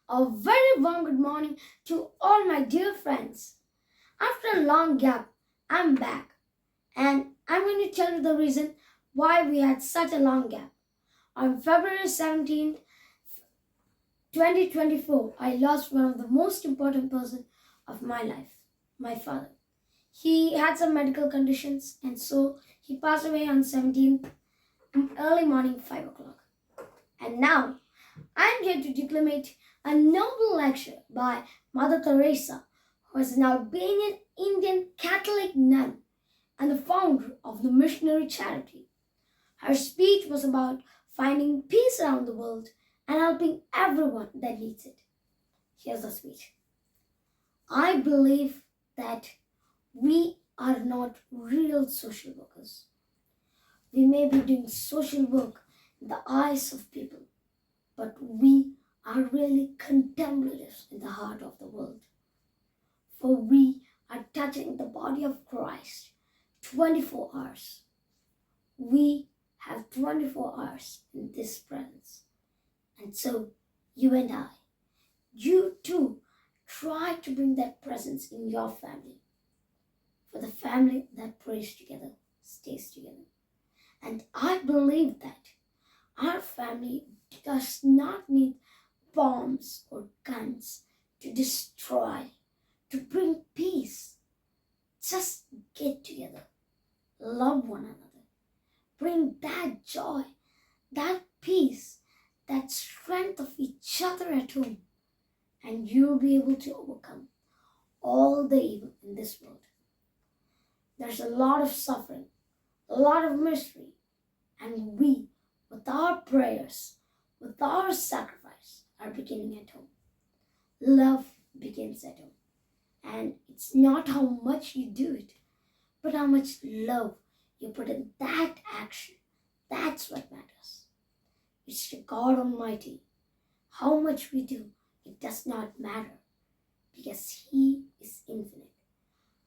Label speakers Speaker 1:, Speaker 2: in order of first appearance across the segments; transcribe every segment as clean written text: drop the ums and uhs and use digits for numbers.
Speaker 1: A very warm good morning to all my dear friends. After a long gap, I'm back and I'm going to tell you the reason why we had such a long gap. On February 17th, 2024, I lost one of the most important person of my life, my father. He had some medical conditions and so he passed away on 17th early morning 5 o'clock. And now I'm here to declamate a Nobel lecture by Mother Teresa, who is an Albanian Indian Catholic nun and the founder of the missionary charity. Her speech was about finding peace around the world and helping everyone that needs it. Here's the speech. I believe that we are not real social workers. We may be doing social work in the eyes of people, but we are really contemplatives in the heart of the world. For we are touching the body of Christ 24 hours. We have 24 hours in this presence. And so, you and I, you too, try to bring that presence in your family. For the family that prays together stays together. And I believe that our family does not need bombs or guns to destroy, to bring peace. Just get together, love one another, bring that joy, that peace, that strength of each other at home, and you'll be able to overcome all the evil in this world. There's a lot of suffering, a lot of misery, and we, with our prayers, with our sacrifice, are beginning at home. Love begins at home. And it's not how much you do it, but how much love you put in that action. That's what matters. It's to God Almighty. How much we do, it does not matter because He is infinite.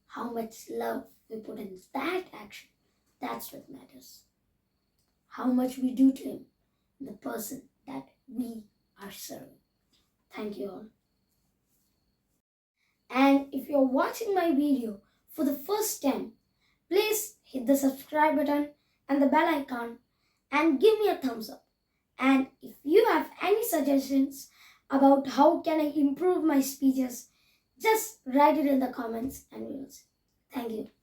Speaker 1: How much love we put in that action, that's what matters. How much we do to Him, the person that we are serving. Thank you all. And if you're watching my video for the first time, please hit the subscribe button and the bell icon and give me a thumbs up. And if you have any suggestions about how can I improve my speeches, just write it in the comments and we will see. Thank you.